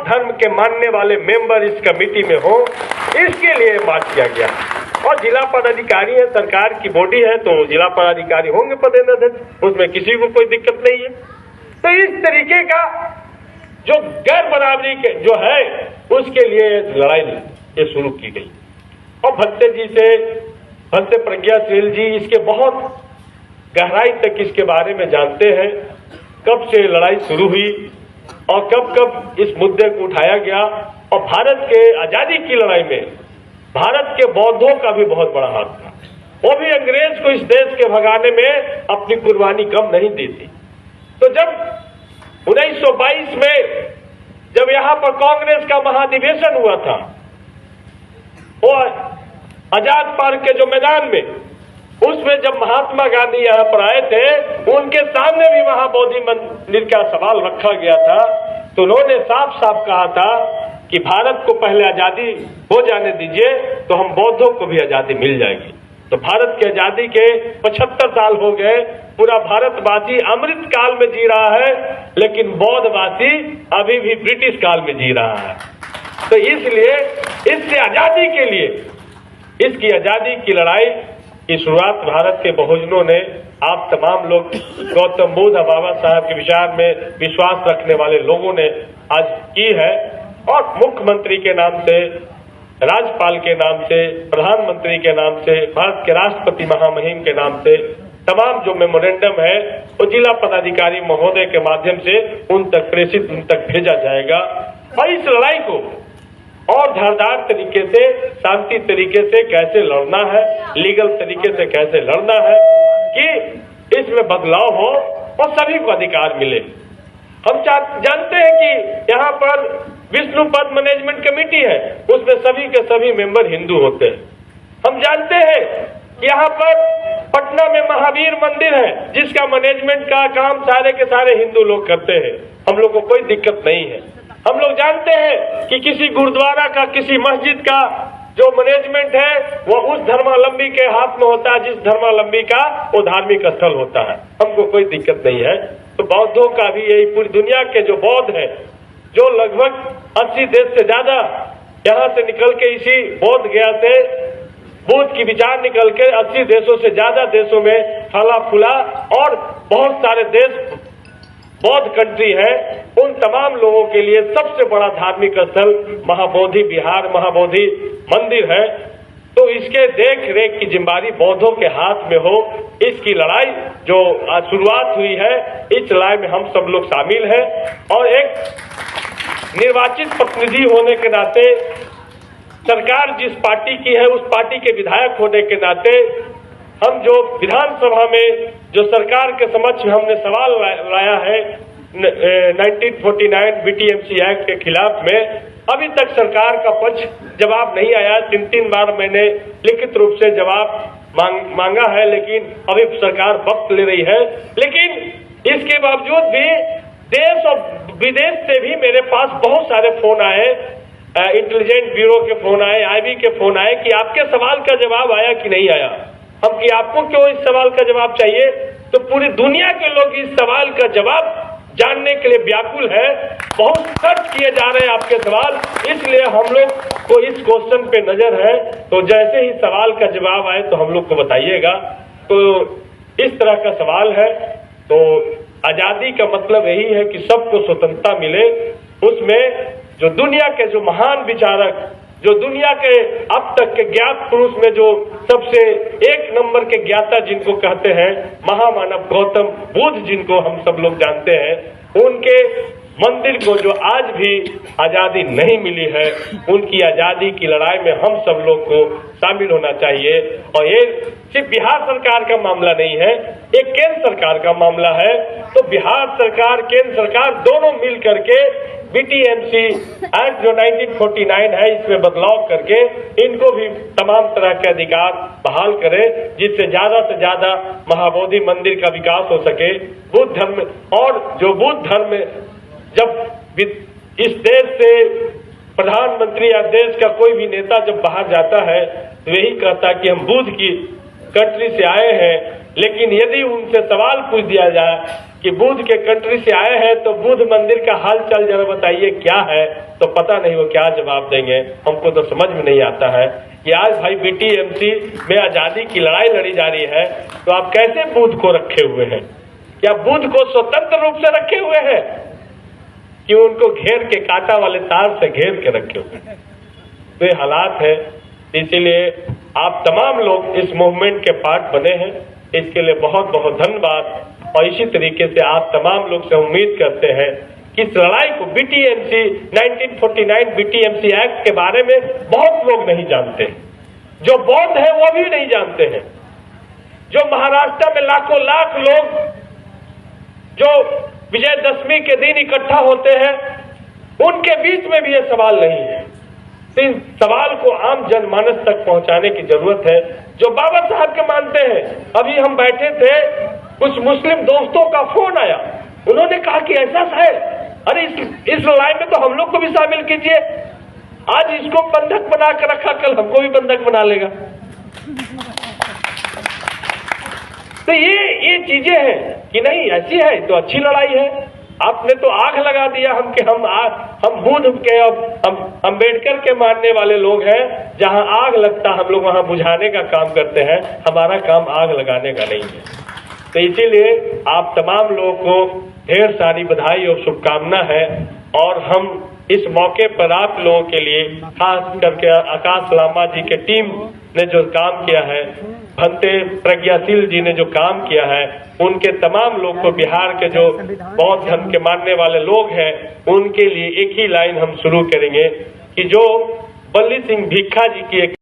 धर्म के मानने वाले मेंबर इस कमेटी में हो, इसके लिए बात किया गया। और जिला पदाधिकारी है, सरकार की बॉडी है, तो जिला पदाधिकारी होंगे पदेनाध्यक्ष, उसमें किसी को कोई दिक्कत नहीं है। तो इस तरीके का जो गैर बराबरी के जो है उसके लिए लड़ाई ये शुरू की गई। और भत्ते प्रज्ञाशील जी इसके बहुत गहराई तक इसके बारे में जानते हैं, कब से लड़ाई शुरू हुई और कब कब इस मुद्दे को उठाया गया। और भारत के आजादी की लड़ाई में भारत के बौद्धों का भी बहुत बड़ा हाथ था। वो भी अंग्रेज को इस देश के भगाने में अपनी कुर्बानी कम नहीं दी थी। तो जब 1922 में जब यहाँ पर कांग्रेस का महाधिवेशन हुआ था, और आजाद पार्क के जो मैदान में, उसमें जब महात्मा गांधी यहाँ पर आए थे, उनके सामने भी महाबोधि मंदिर का सवाल रखा गया था। तो उन्होंने साफ साफ कहा था कि भारत को पहले आजादी हो जाने दीजिए, तो हम बौद्धों को भी आजादी मिल जाएगी। तो भारत की आजादी के 75 साल हो गए, पूरा भारतवासी अमृत काल में जी रहा है, लेकिन बौद्धवासी अभी भी ब्रिटिश काल में जी रहा है। तो इसलिए इससे आजादी के लिए, इसकी आजादी की लड़ाई की शुरुआत भारत के बहुजनों ने, आप तमाम लोग, गौतम बुद्ध बाबा साहब के विचार में विश्वास रखने वाले लोगों ने आज की है। और मुख्यमंत्री के नाम से, राज्यपाल के नाम से, प्रधानमंत्री के नाम से, भारत के राष्ट्रपति महामहिम के नाम से तमाम जो मेमोरेंडम है वो जिला पदाधिकारी महोदय के माध्यम से उन तक प्रेषित, उन तक भेजा जाएगा। और इस लड़ाई को और धारदार तरीके से, शांति तरीके से कैसे लड़ना है, लीगल तरीके से कैसे लड़ना है कि इसमें बदलाव हो और सभी को अधिकार मिले। हम जानते हैं कि यहाँ पर विष्णुपद मैनेजमेंट कमेटी है, उसमें सभी के सभी मेंबर हिंदू होते हैं। हम जानते हैं कि यहाँ पर पटना में महावीर मंदिर है, जिसका मैनेजमेंट का काम सारे के सारे हिंदू लोग करते हैं। हम लोग को कोई दिक्कत नहीं है। हम लोग जानते हैं कि किसी गुरुद्वारा का, किसी मस्जिद का जो मैनेजमेंट है वो उस धर्मावलंबी के हाथ में होता है, जिस धर्मावलंबी का वो धार्मिक स्थल होता है। हमको कोई दिक्कत नहीं है। तो बौद्धों का भी यही, पूरी दुनिया के जो बौद्ध हैं, जो लगभग 80 देश से ज्यादा यहाँ से निकल के, इसी बौद्ध गया से बुद्ध की विचार निकल के 80 देशों से ज्यादा देशों में फला फूला, और बहुत सारे देश बौद्ध कंट्री है। उन तमाम लोगों के लिए सबसे बड़ा धार्मिक स्थल महाबोधि विहार, महाबोधि मंदिर है। तो इसके देख रेख की जिम्मेदारी बौद्धों के हाथ में हो। इसकी लड़ाई जो शुरुआत हुई है, इस लड़ाई में हम सब लोग शामिल हैं। और एक निर्वाचित प्रतिनिधि होने के नाते, सरकार जिस पार्टी की है उस पार्टी के विधायक होने के नाते, हम जो विधानसभा में जो सरकार के समक्ष हमने सवाल लाया है 1949 बीटीएमसी एक्ट के खिलाफ में, अभी तक सरकार का पक्ष जवाब नहीं आया। 3 बार मैंने लिखित रूप से जवाब मांगा है, लेकिन अभी सरकार वक्त ले रही है। लेकिन इसके बावजूद भी देश और विदेश से भी मेरे पास बहुत सारे फोन आए, इंटेलिजेंस ब्यूरो के फोन आए, आईबी के फोन आए कि आपके सवाल का जवाब आया कि नहीं आया। हम कि आपको क्यों इस सवाल का जवाब चाहिए? तो पूरी दुनिया के लोग इस सवाल का जवाब जानने के लिए व्याकुल है। बहुत सर्च किए जा रहे हैं आपके सवाल, इसलिए हम लोग को इस क्वेश्चन पे नजर है। तो जैसे ही सवाल का जवाब आए तो हम लोग को बताइएगा। तो इस तरह का सवाल है। तो आजादी का मतलब यही है कि सबको स्वतंत्रता मिले। उसमें जो दुनिया के जो महान विचारक, जो दुनिया के अब तक के ज्ञात पुरुष में जो सबसे 1 नंबर के ज्ञाता जिनको कहते हैं, महामानव गौतम बुद्ध जिनको हम सब लोग जानते हैं, उनके मंदिर को जो आज भी आजादी नहीं मिली है, उनकी आजादी की लड़ाई में हम सब लोग को शामिल होना चाहिए। और ये सिर्फ बिहार सरकार का मामला नहीं है, ये केंद्र सरकार का मामला है। तो बिहार सरकार, केंद्र सरकार दोनों मिल करके बीटीएमसी एक्ट जो 1949 है, इसमें बदलाव करके इनको भी तमाम तरह के अधिकार बहाल करें, जिससे ज्यादा से ज्यादा महाबोधि मंदिर का विकास हो सके। बुद्ध धर्म, और जो बुद्ध धर्म जब इस देश से प्रधानमंत्री या देश का कोई भी नेता जब बाहर जाता है तो यही कहता है कि हम बुद्ध की कंट्री से आए हैं, लेकिन यदि उनसे सवाल पूछ दिया जाए कि बुद्ध के कंट्री से आए हैं तो बुद्ध मंदिर का हाल चाल जरा बताइए क्या है, तो पता नहीं वो क्या जवाब देंगे। हमको तो समझ में नहीं आता है कि आज भाई बीटीएमसी में आजादी की लड़ाई लड़ी जा रही है, तो आप कैसे बुद्ध को रखे हुए हैं? क्या बुद्ध को स्वतंत्र रूप से रखे हुए हैं कि उनको घेर के कांटा वाले तार से घेर के रखे हुए हैं? तो ये हालात है। इसीलिए आप तमाम लोग इस मूवमेंट के पार्ट बने हैं, इसके लिए बहुत बहुत धन्यवाद। और इसी तरीके से आप तमाम लोग से उम्मीद करते हैं कि इस लड़ाई को बीटीएमसी 1949 बीटीएमसी एक्ट के बारे में बहुत लोग नहीं जानते, जो बौद्ध है वो भी नहीं जानते हैं, जो महाराष्ट्र में लाखों लाख लोग जो विजयदशमी के दिन इकट्ठा होते हैं उनके बीच में भी ये सवाल नहीं है। तो इस सवाल को आम जनमानस तक पहुंचाने की जरूरत है, जो बाबा साहब के मानते हैं। अभी हम बैठे थे, कुछ मुस्लिम दोस्तों का फोन आया, उन्होंने कहा कि ऐसा है, अरे इस लड़ाई में तो हम लोग को भी शामिल कीजिए। आज इसको बंधक बना कर रखा, कल हमको भी बंधक बना लेगा। तो ये चीजें हैं कि नहीं, ऐसी है तो अच्छी लड़ाई है। आपने तो आग लगा दिया हम के हम बुद्ध के और हम अम्बेडकर के मानने वाले लोग हैं। जहां आग लगता हम लोग वहां बुझाने का काम करते हैं, हमारा काम आग लगाने का नहीं है। तो इसीलिए आप तमाम लोगों को ढेर सारी बधाई और शुभकामना है। और हम इस मौके पर आप लोगों के लिए, खास करके आकाश लामा जी के टीम ने जो काम किया है, भंते प्रज्ञाशील जी ने जो काम किया है, उनके तमाम लोग को, बिहार के जो बौद्ध धर्म के मानने वाले लोग हैं, उनके लिए एक ही लाइन हम शुरू करेंगे कि जो बल्ली सिंह भिक्खा जी की एक